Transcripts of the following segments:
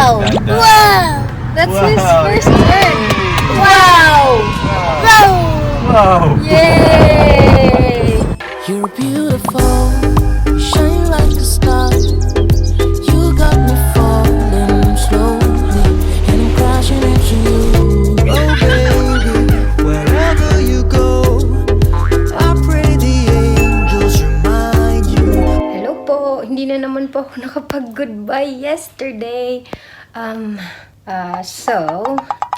Wow! Wow! That's his first word. Wow! Wow! Wow! Yay! You're beautiful, shine like a star. You got me falling slowly, and I'm crashing into you. Oh baby, wherever you go, I pray the angels remind you. Hello po! Hindi na naman po ako nakapag-goodbye yesterday. So,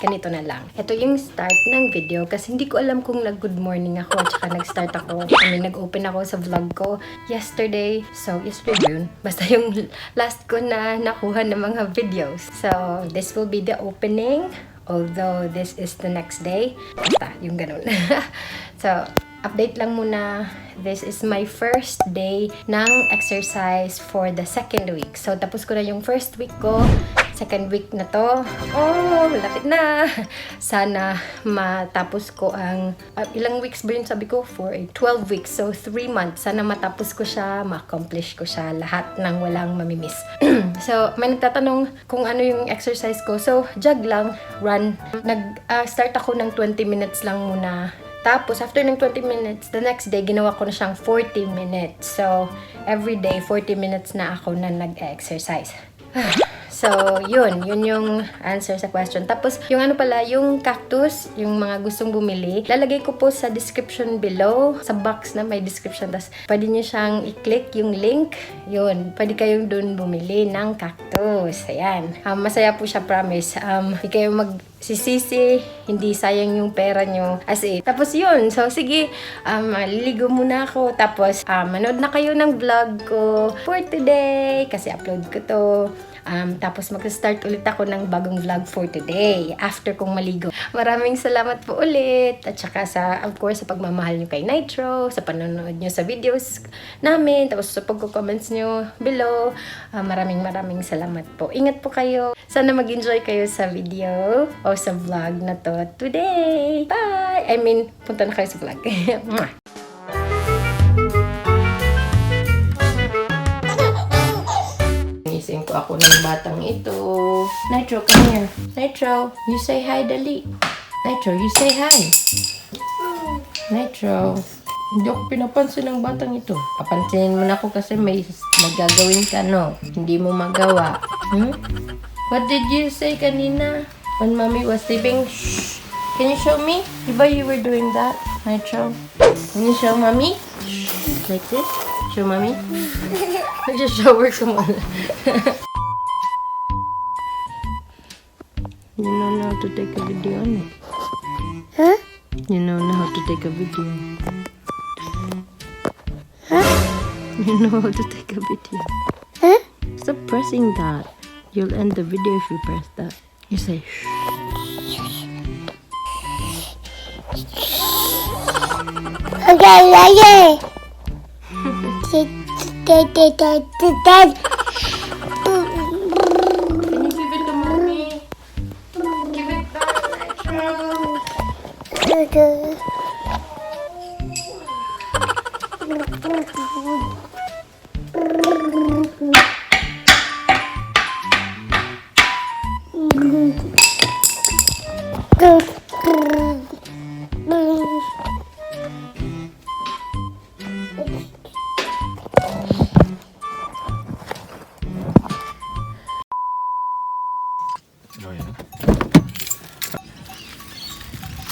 ganito na lang. Ito yung start ng video kasi hindi ko alam kung nag-good morning ako at saka nag-start ako. Nag-open ako sa vlog ko yesterday. So, yesterday yun. Basta yung last ko na nakuha ng mga videos. So, this will be the opening. Although, this is the next day. Basta, yung ganun. So, update lang muna. This is my first day ng exercise for the second week. So, tapos ko na yung first week ko. Second week na to. Oh, malapit na. Sana matapos ko ang... ilang weeks ba yun sabi ko? 12 weeks. So, 3 months. Sana matapos ko siya, ma-accomplish ko siya lahat ng walang mamimiss. So, may nagtatanong kung ano yung exercise ko. So, jog lang, run. Nag-start ako ng 20 minutes lang muna. Tapos, after ng 20 minutes, the next day, ginawa ko na siyang 40 minutes. So, every day, 40 minutes na ako na nag-exercise. So, yun yung answer sa question. Tapos, yung ano pala, yung cactus, yung mga gustong bumili, lalagay ko po sa description below, sa box na may description. Tapos, pwede nyo siyang i-click yung link. Yun, pwede kayong dun bumili ng cactus. Ayan. Masaya po siya, promise. Hindi kayo magsisisi, hindi sayang yung pera nyo. As in. Tapos yun, so sige, maliligo muna ako. Tapos, manood na kayo ng vlog ko for today. Kasi upload ko to. Tapos mag-start ulit ako ng bagong vlog for today after kong maligo. Maraming salamat po ulit at saka of course sa pagmamahal nyo kay Nitro, sa panonood nyo sa videos namin, tapos sa pagko-comments nyo below. Maraming salamat po. Ingat po kayo. Sana mag-enjoy kayo sa video o sa vlog na to today. Bye! I mean, punta na kayo sa vlog. Gising ko ako ng batang ito. Nitro, come here. Nitro, you say hi, dali. Nitro, you say hi. Nitro, hindi ako pinapansin ng batang ito. Papansinin mo na ako kasi may magagawin ka, no? Hindi mo magawa. What did you say kanina? When mommy was sleeping? Shh. Can you show me? Diba you were doing that, Nitro? Can you show mommy? Like this? Show mommy? Nag-shower ka muna. You know how to take a video, no? Huh? You know how to take a video. Huh? You know how to take a video. Huh? Stop pressing that. You'll end the video if you press that. You say shh. Okay. Can you give it to mommy? Give it back, Nitro. Oh, yeah.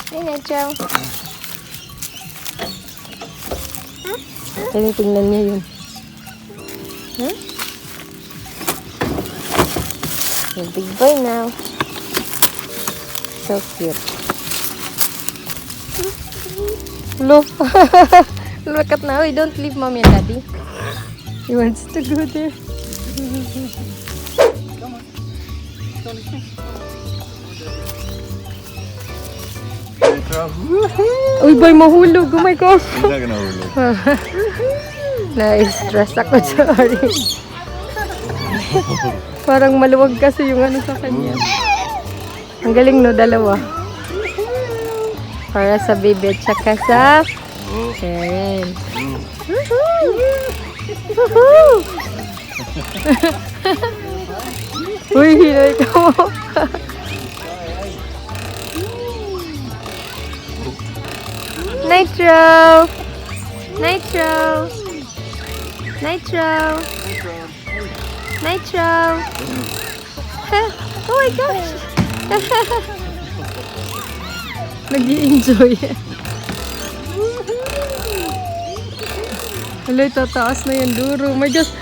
Hey, Nitro. Tingnan niya yun. Huh? You're a big boy now. So cute. Look. Look at now. Don't leave mommy and daddy. He wants to go there. Uy, boy, mahulog. Oh my gosh. He's not gonna overlook. Na-stress ako, sorry. Parang maluwag kasi yung ano sa kanya. Ang galing, no? Dalawa. Para sa baby at saka sa Karen. Woohoo! Woohoo! Uy, hinay ka mo. Nitro! Nitro! Nitro! Nitro! Oh my gosh! Nag-i-enjoy. Alay, tataas na yung duro. My gosh,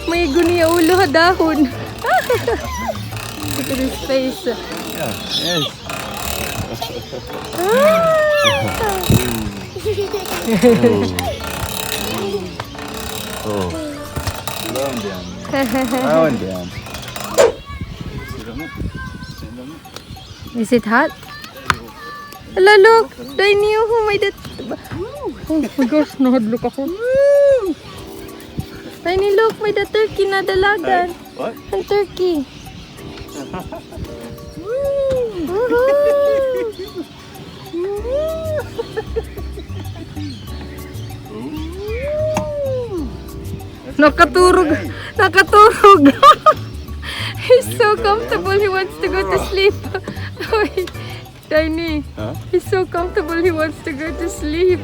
may guniya ulo ha dahon. Look at his face. Yeah, yes. Oh. Slow him down. Slow him down. Sit on it. Stand on it. Is it hot? Ala, look! Tiny, oh my god. Oh my gosh, nahadlok ako. Tiny, look! May the turkey na dalagan. What? Ang turkey. Nakaturog. Nakaturog. He's so comfortable. He wants to go to sleep. Wait, Tiny. Huh? He's so comfortable. He wants to go to sleep.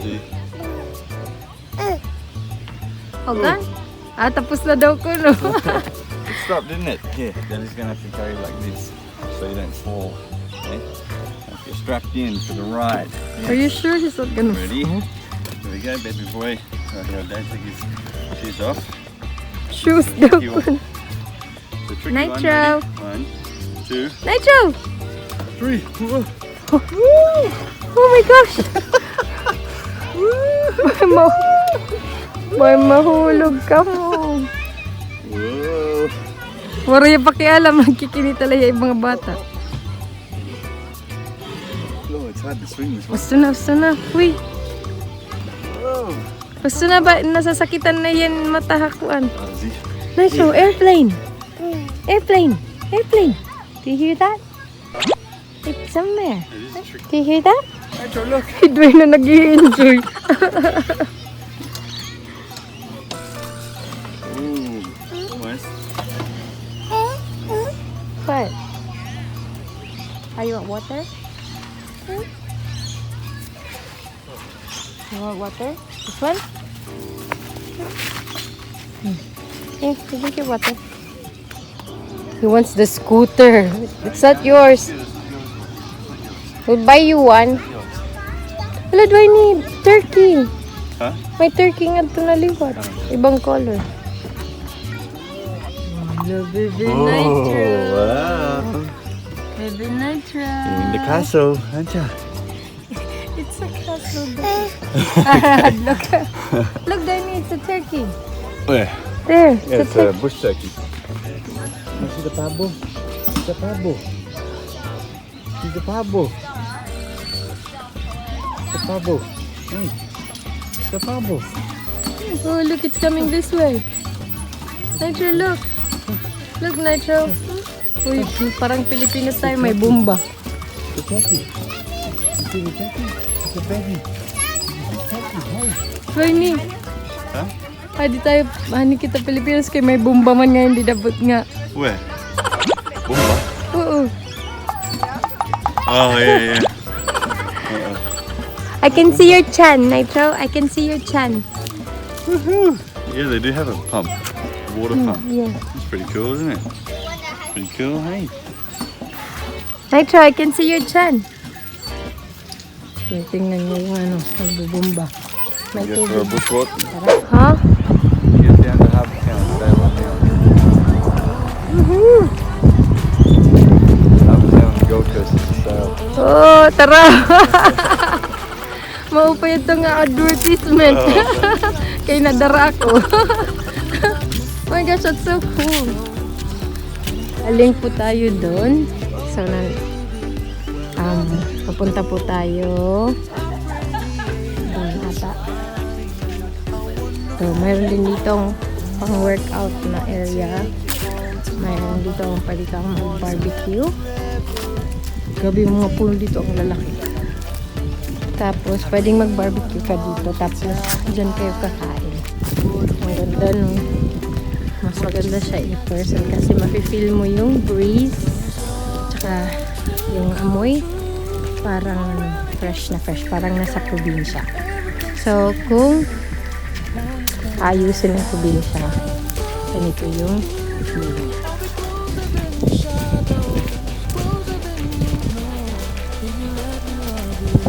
Hold on. Tapos na daw ko, no? It stopped, didn't it? Yeah. Then he's gonna have to carry like this, so you don't fall. Okay. Have to get strapped in for the ride. Are you sure he's not gonna Ready? fall? Here we go, baby boy. Right here, Dad, take his shoes off. Shoes daw Tricky ko. one. The tricky Nitro. One. 1, 2, Nitro! 3. Whoa. Oh my gosh! May mahulog ka mo. Whoa. Wala yung pakialam, nagkikinita lang yung mga bata. Oh, it's hard to swing this one. Basta na. Uy, Whoa. basta na ba? Nasasakitan na yan matahakuan. Ozzy. Nitro, airplane! Airplane! Airplane! Do you hear that? It's somewhere. It is tricky. Do you hear that? Nitro, look. Hidway na nag-i-enjoy. Ooh, almost. What? Are you want water? You want water? This one? Here, you drink your water. He wants the scooter. It's not yours. We'll buy you one. Wala, do I need turkey? Huh? May turkey nga ito na liwat. Ibang color. Baby Nitro. wow. Baby Nitro. You're in the castle, aren't you? It's a castle. Look. Look, Danny, it's a turkey. Where? There, Yeah, it's it's a a bush turkey. You see the pabo? The pabo. See the pabo. The pabo. Hey. The pabo. Oh, look, it's coming this way. Nitro, look. Look, Nitro. Uy, parang Pilipinas tayo, may bomba. The turkey. You see the turkey? It's a baby. Tiny. Huh? Di tayo, hani kita Pilipinas kay may bomba man ngayon, di dabot nga. Where? Bumba? Oo. Oh, yeah, yeah. I can see your chan, Nitro. I can see your chan. Yeah, they do have a pump. A water pump. Yeah. It's pretty cool, isn't it? Pretty cool, hey? Nitro, I can see your chan. Okay, tingnan niyo yung ano, nagbubomba. May You go for a tubig. bushwalk. Ha? Get down to Harbour Town. Stay right now. Harbour Town, Gold Coast is for sale. Oh, tara! Maupay ito nga advertisement. Kaya nadara ako. Oh my gosh, that's so cool. Aling po tayo doon. So, papunta po tayo. Doon ata. So, mayroon din ditong pang-workout na area. Mayroon dito ang pwede kang mag-barbecue. Grabe yung mga puno dito, ang lalaki. Tapos, pwedeng mag-barbecue ka dito. Tapos, dyan kayo kakain. Ang ganda, no? mas maganda siya in person kasi mafe-feel mo yung breeze tsaka yung amoy parang fresh na fresh, parang nasa probinsya. So kung ayusin ng probinsya, ganito yung feeling.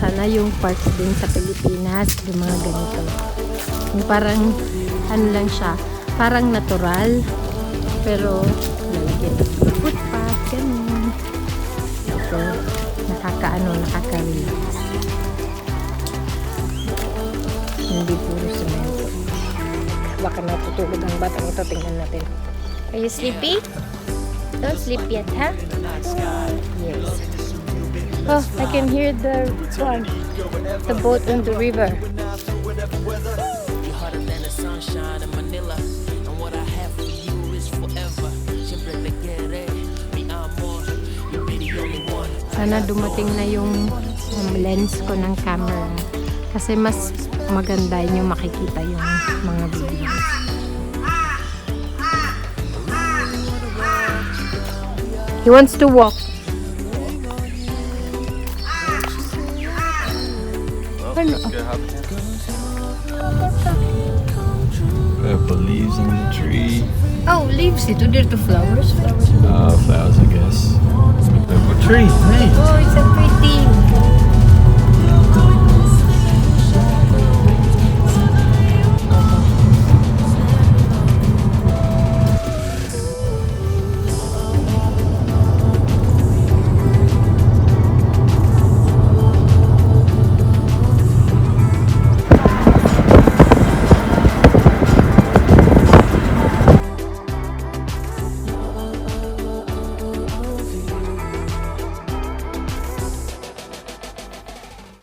Sana yung parks din sa Pilipinas yung mga ganito. Yung parang ano lang siya, parang natural pero lalagyan ng footpath, ganun. So, nakaka-relax. Hindi puro semento. Baka natutulog ang batang ito. Tingnan natin. Are you sleepy? Don't sleep yet, huh? Yes. Oh, I can hear the boat on the river. Sana dumating na yung lens ko ng camera kasi mas maganda yung makikita yung mga videos. He wants to walk. Purple leaves on the tree. Oh, leaves. Ito dito flowers. Flowers, I guess. Purple tree. Hey. Oh, it's so pretty.